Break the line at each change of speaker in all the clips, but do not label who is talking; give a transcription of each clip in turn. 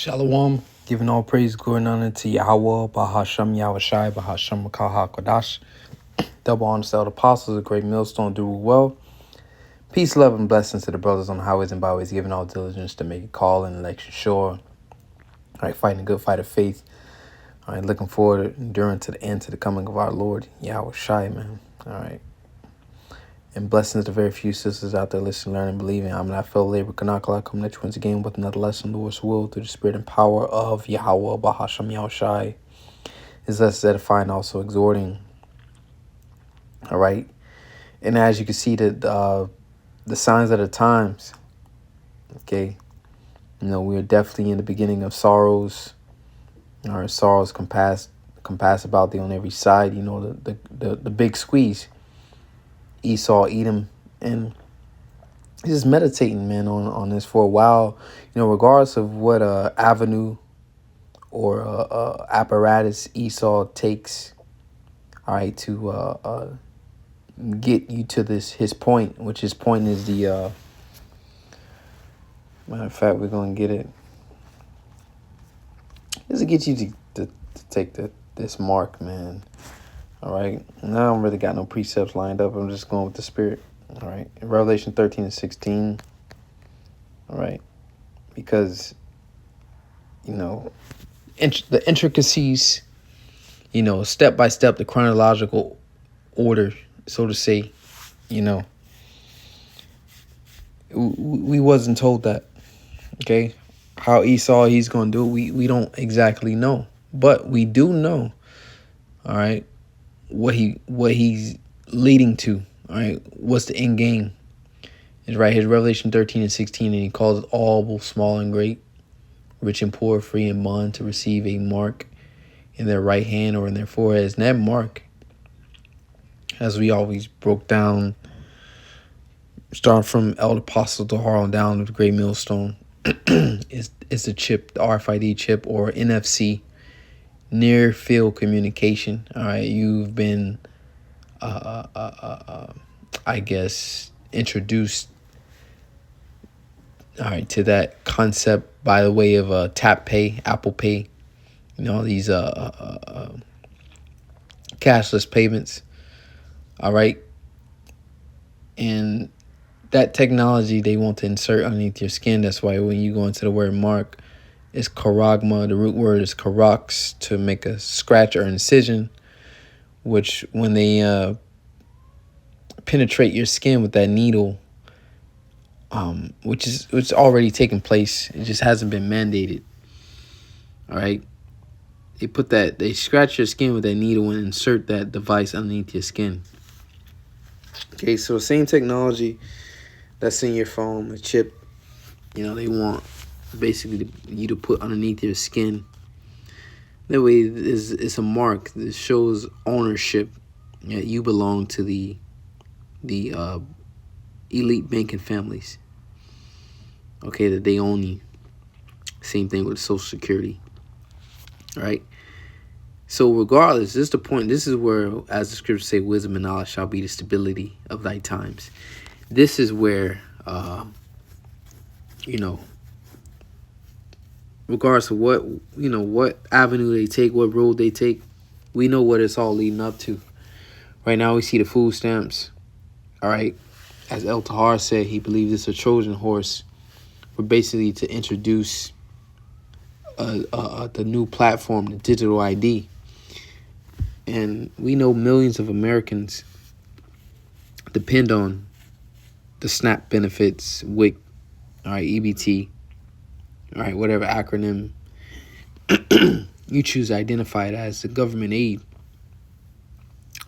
Shalom, giving all praise, glory, and honor to Yahweh, Bahasham Yahushai, Bahasham Makaha Kodash. Double honor to all the apostles, a great millstone, do well. Peace, love, and blessings to the brothers on the highways and byways, giving all diligence to make a call and election sure. All right, fighting a good fight of faith. All right, looking forward, enduring to the end, to the coming of our Lord, Yahushai, man. All right. And blessings to very few sisters out there listening, learning, believing. I'm not fellow labor Kanakala, coming at you once again with another lesson, Lord's will, through the spirit and power of Yahweh, Bahasham Yahushai. Is us edifying, also exhorting. All right. And as you can see, the signs of the times, okay, we're definitely in the beginning of sorrows. Our sorrows compass about thee on every side. The big squeeze. Esau, Edom, and just meditating, man, on this for a while. Regardless of what avenue or apparatus Esau takes, all right, to get you to his point, which his point is the matter of fact, we're gonna get it. Is to get you to take this mark, man. All right. Now I don't really got no precepts lined up. I'm just going with the spirit. All right. In Revelation 13 and 16. All right. Because, the intricacies, step by step, the chronological order, so to say, we wasn't told that. Okay. How Esau he's going to do it, we don't exactly know. But we do know, all right, what he's leading to. All right, what's the end game? It's right here, Revelation 13 and 16, and he calls it all, both small and great, rich and poor, free and bond, to receive a mark in their right hand or in their foreheads. And that mark, as we always broke down, starting from Elder Apostle to Harlan down to the Great Millstone, is the chip, the RFID chip, or NFC, near field communication. All right, you've been, I guess, introduced, all right, to that concept by the way of Tap Pay, Apple Pay, these cashless payments. All right, and that technology they want to insert underneath your skin. That's why when you go into the word mark, it's charagma. The root word is charax, to make a scratch or incision, which when they penetrate your skin with that needle, which is already taken place. It just hasn't been mandated. All right. They scratch your skin with that needle and insert that device underneath your skin. Okay, so same technology that's in your phone, the chip, they want basically you to put underneath your skin. That way it's a mark that shows ownership. You belong to the elite banking families. Okay, that they own you. Same thing with Social Security. All right. So regardless, this is the point. This is where, as the scriptures say, wisdom and knowledge shall be the stability of thy times. This is where, regardless of what avenue they take, what road they take, we know what it's all leading up to. Right now, we see the food stamps. All right. As El Tahar said, he believes it's a Trojan horse for basically to introduce the new platform, the digital ID. And we know millions of Americans depend on the SNAP benefits, WIC, all right, EBT, all right, whatever acronym you choose to identify it as, the government aid.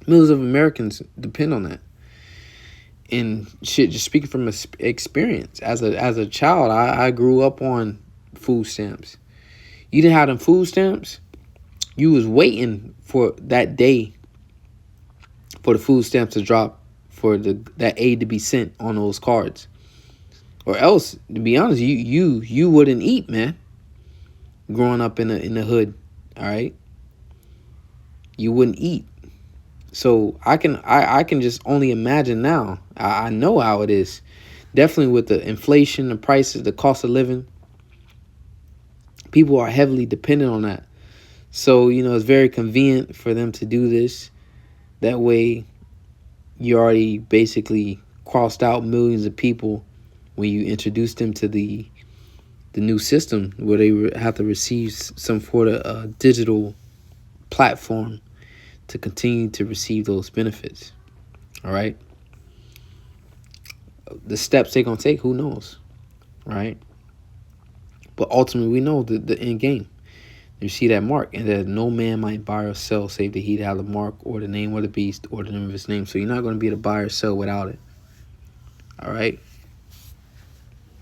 Millions of Americans depend on that. And shit, just speaking from experience, as a child, I grew up on food stamps. You didn't have them food stamps, you was waiting for that day for the food stamps to drop, for that aid to be sent on those cards. Or else, to be honest, you wouldn't eat, man. Growing up in the hood, all right, you wouldn't eat. So I can just only imagine now. I know how it is. Definitely with the inflation, the prices, the cost of living. People are heavily dependent on that. So, it's very convenient for them to do this. That way, you already basically crossed out millions of people when you introduce them to the new system where they have to receive some sort of digital platform to continue to receive those benefits. All right. The steps they're going to take, who knows? Right. But ultimately, we know the end game. You see that mark, and that no man might buy or sell save that he have the mark or the name of the beast or the name of his name. So you're not going to be able to buy or sell without it. All right.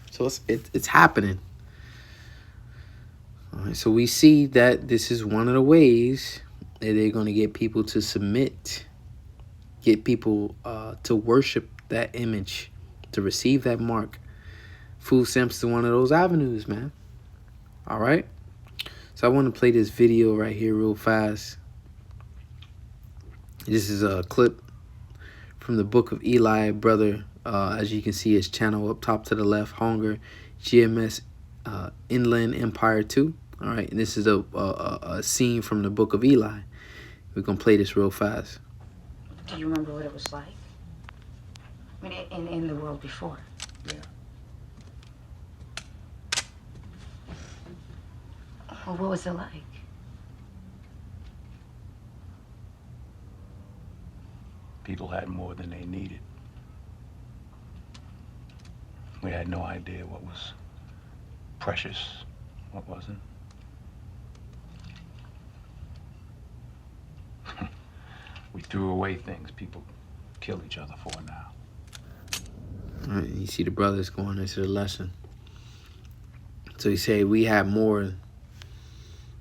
So it's happening. All right. So we see that this is one of the ways that they're going to get people to submit, get people to worship that image, to receive that mark. Food stamps is one of those avenues, man. All right. So I want to play this video right here real fast. This is a clip from the Book of Eli, brother. As you can see, his channel up top to the left, Hunger, GMS, Inland Empire 2. All right, and this is a scene from the Book of Eli. We're going to play this real fast.
Do you remember what it was like? I mean, in the world before.
Yeah.
Well, what was it like?
People had more than they needed. We had no idea what was precious, what wasn't. We threw away things people kill each other for now.
All right, you see the brothers going into the lesson. So he said we had more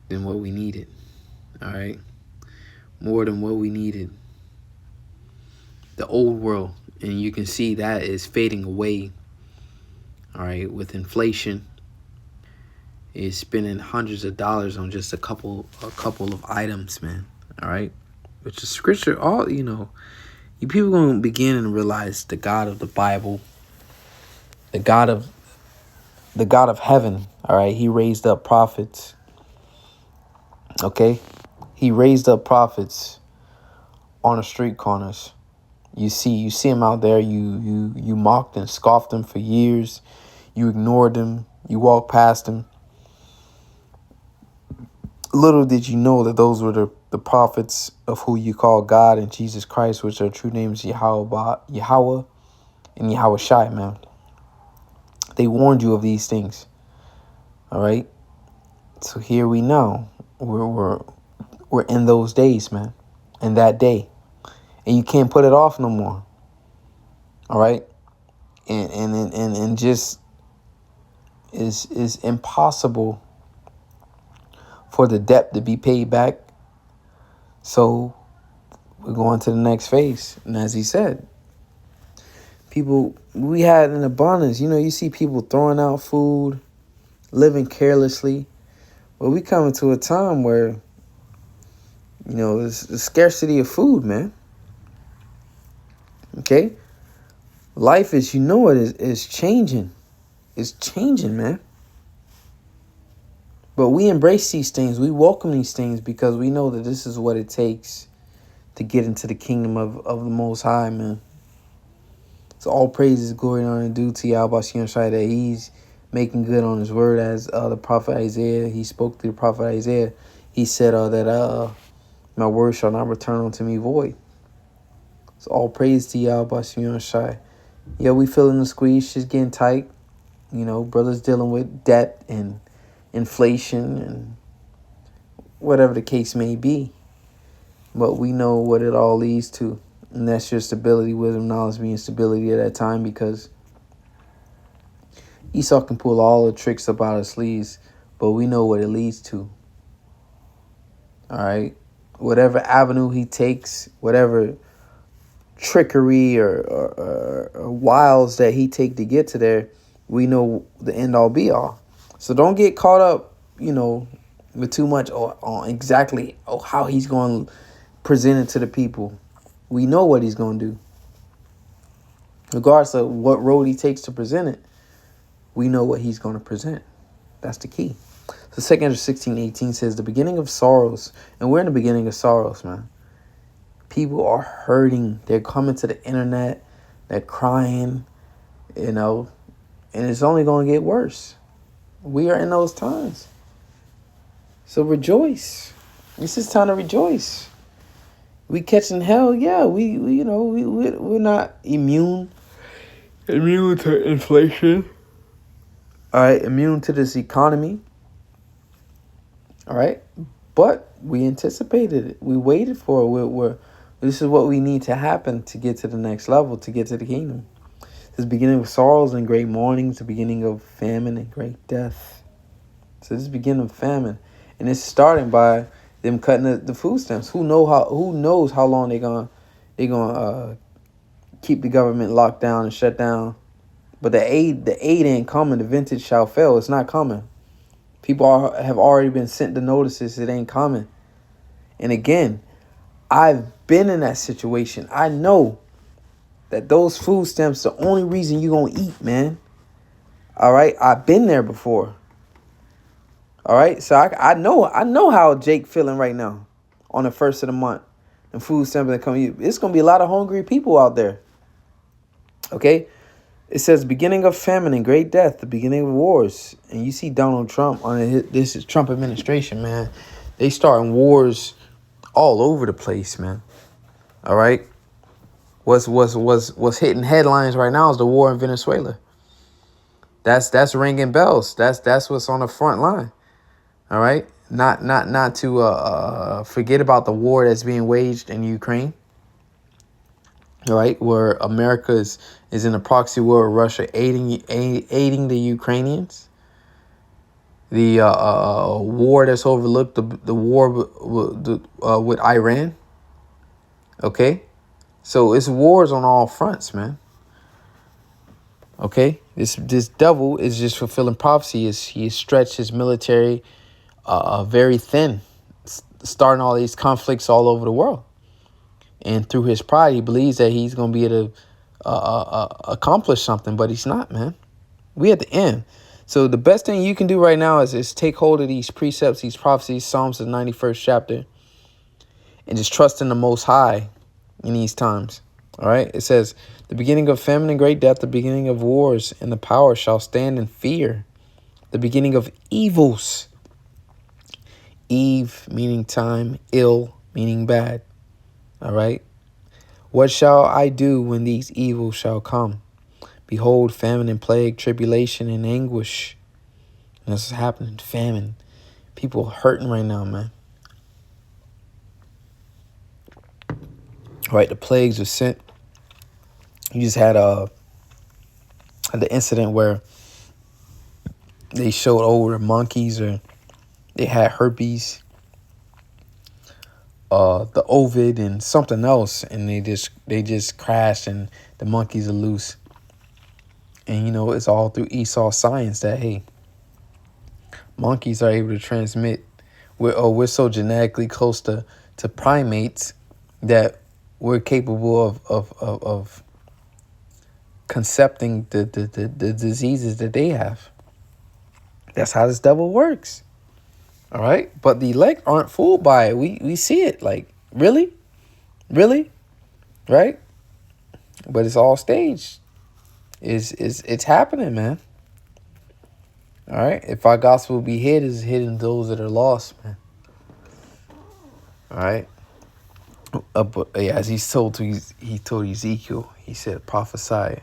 than what we needed. All right, more than what we needed. The old world, and you can see that is fading away. All right, with inflation, is spending hundreds of dollars on just a couple of items, man. All right, which is scripture. All you people gonna begin and realize the God of the Bible, the God of heaven. All right, He raised up prophets. Okay, He raised up prophets on the street corners. You see him out there. You mocked and scoffed them for years. You ignored them. You walked past them. Little did you know that those were the prophets of who you call God and Jesus Christ, which are true names Yahweh and Yahweh Shai, man. They warned you of these things. All right. So here we know we're in those days, man. In that day. And you can't put it off no more. All right. And just is impossible for the debt to be paid back. So we're going to the next phase. And as he said, people, we had an abundance. You see people throwing out food, living carelessly. But we coming to a time where, there's the scarcity of food, man. Okay? Life is changing. It's changing, man. But we embrace these things. We welcome these things because we know that this is what it takes to get into the kingdom of the Most High, man. So all praises, glory, and honor due to Yahweh Shai, that He's making good on His word, as the prophet Isaiah. He spoke to the prophet Isaiah. He said that my word shall not return unto me void. So all praise to Yahweh Shai. Yeah, we feeling the squeeze, just getting tight. Brothers dealing with debt and inflation and whatever the case may be. But we know what it all leads to. And that's your stability, wisdom, knowledge, being stability at that time, because Esau can pull all the tricks up out of his sleeves, but we know what it leads to. All right? Whatever avenue he takes, whatever trickery or wiles that he take to get to there, we know the end all be all. So don't get caught up, with too much on exactly how he's going to present it to the people. We know what he's going to do. Regardless of what road he takes to present it, we know what he's going to present. That's the key. So 2 16:18 says, the beginning of sorrows. And we're in the beginning of sorrows, man. People are hurting. They're coming to the internet. They're crying, and it's only going to get worse. We are in those times. So rejoice. This is time to rejoice. We catching hell, yeah. We're not immune to inflation. All right, immune to this economy. All right, but we anticipated it. We waited for it. This is what we need to happen to get to the next level, to get to the kingdom. This is the beginning of sorrows and great mournings, the beginning of famine and great death. So this is the beginning of famine, and it's starting by them cutting the food stamps. Who knows how long they're gonna keep the government locked down and shut down. But the aid ain't coming. The vintage shall fail. It's not coming. People have already been sent the notices. It ain't coming. And again, I've been in that situation. I know that those food stamps the only reason you're going to eat, man. All right? I've been there before. All right? So I know how Jake feeling right now on the first of the month. And food stamps that come. It's going to be a lot of hungry people out there. Okay? It says beginning of famine and great death, the beginning of wars. And you see Donald Trump this is Trump administration, man. They starting wars all over the place, man. All right. What's hitting headlines right now is the war in Venezuela. That's ringing bells. That's what's on the front line. All right. Not to forget about the war that's being waged in Ukraine. All right, where America is in a proxy war with Russia aiding the Ukrainians. The war that's overlooked, the war with Iran. Okay, so it's wars on all fronts, man. Okay, this devil is just fulfilling prophecy. He stretched his military very thin, starting all these conflicts all over the world. And through his pride, he believes that he's going to be able to accomplish something, but he's not, man. We at the end. So the best thing you can do right now is take hold of these precepts, these prophecies, Psalms, the 91st chapter, and just trust in the Most High in these times. All right? It says, the beginning of famine and great death, the beginning of wars, and the power shall stand in fear. The beginning of evils. Eve meaning time, ill meaning bad. All right. What shall I do when these evils shall come? Behold, famine and plague, tribulation and anguish. And this is happening. Famine. People hurting right now, man. All right. The plagues were sent. You just had the incident where they showed over monkeys, or they had herpes. The Ovid and something else, and they just crashed, and the monkeys are loose. And it's all through Esau science that hey, monkeys are able to transmit. We're so genetically close to primates that we're capable of concepting the diseases that they have. That's how this devil works. All right, but the elect aren't fooled by it. We see it, like really, right? But it's all staged. It's happening, man. All right, if our gospel be hid, it's hidden those that are lost, man. All right, but yeah, as he told Ezekiel, he said, prophesy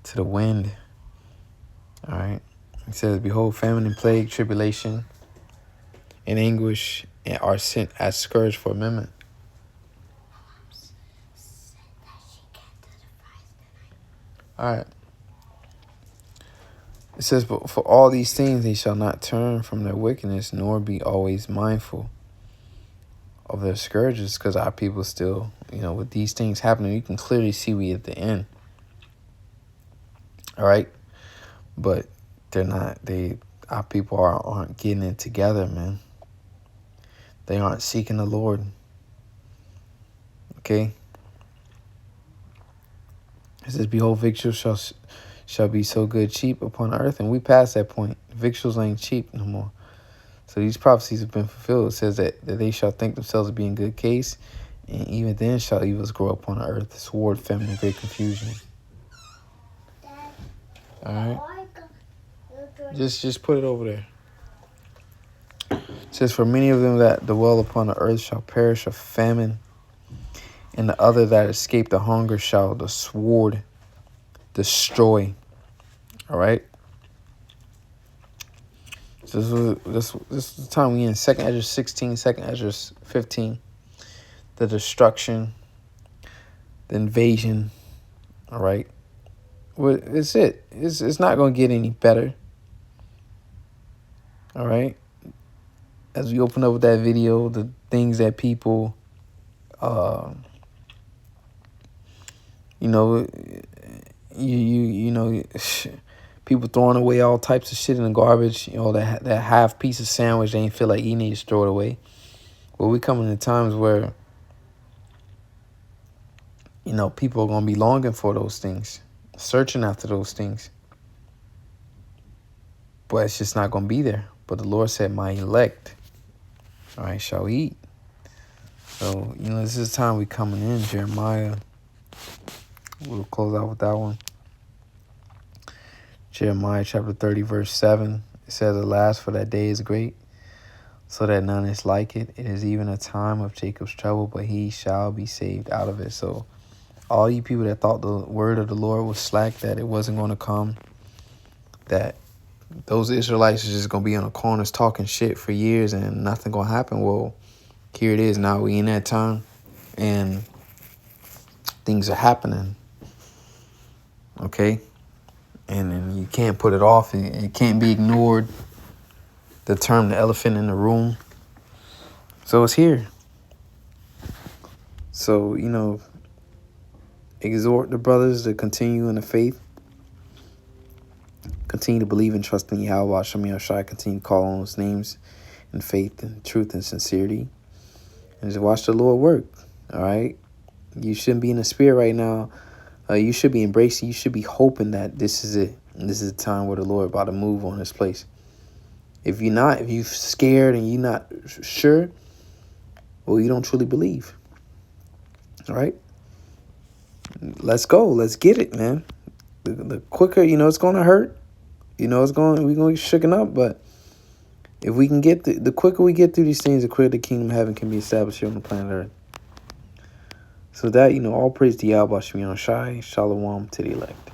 to the wind. All right, he says, behold, famine and plague, tribulation and anguish are sent as scourge for a moment. All right. It says, but for all these things they shall not turn from their wickedness, nor be always mindful of their scourges, because our people still, with these things happening, you can clearly see we at the end. All right. But they're not, our people aren't getting it together, man. They aren't seeking the Lord. Okay? It says, behold, victuals shall be so good cheap upon earth. And we passed that point. Victuals ain't cheap no more. So these prophecies have been fulfilled. It says that they shall think themselves to be in good case, and even then shall evils grow upon the earth, sword, famine, and great confusion. All right. Just put it over there. It says, for many of them that dwell upon the earth shall perish of famine, and the other that escape the hunger shall the sword destroy. All right. So this is the time we in. 2nd Esdras 16, 2nd Esdras 15. The destruction, the invasion. All right. Well, it's it. It's not going to get any better. All right. As we open up with that video, the things that people, you know, you know, people throwing away all types of shit in the garbage. You know, that half piece of sandwich they ain't feel like eating, they just throw it away. Well, we coming to times where, you know, people are gonna be longing for those things, searching after those things, but it's just not gonna be there. But the Lord said, "My elect, all right, shall eat." So, you know, this is the time we coming in. Jeremiah. We'll close out with that one. Jeremiah chapter 30, verse 7. It says, alas, for that day is great, so that none is like it. It is even a time of Jacob's trouble, but he shall be saved out of it. So all you people that thought the word of the Lord was slack, that it wasn't going to come, that those Israelites are just going to be on the corners talking shit for years and nothing going to happen. Well, here it is. Now we in that time and things are happening. Okay. And you can't put it off. It can't be ignored. The term, the elephant in the room. So it's here. So, you know, exhort the brothers to continue in the faith. Continue to believe and trust in Yahweh, Hashem Yahushua. Continue to call on his names in faith and truth and sincerity. And just watch the Lord work. All right? You shouldn't be in the spirit right now. You should be embracing. You should be hoping that this is it. And this is the time where the Lord about to move on this place. If you're not, if you're scared and you're not sure, well, you don't truly believe. All right? Let's go. Let's get it, man. The quicker, you know, it's going to hurt. You know, we're going to get shooken up. But if we can get, the quicker we get through these things, the quicker the kingdom of heaven can be established here on the planet Earth. So that, you know, all praise to Yahweh Shai. Shalom to the elect.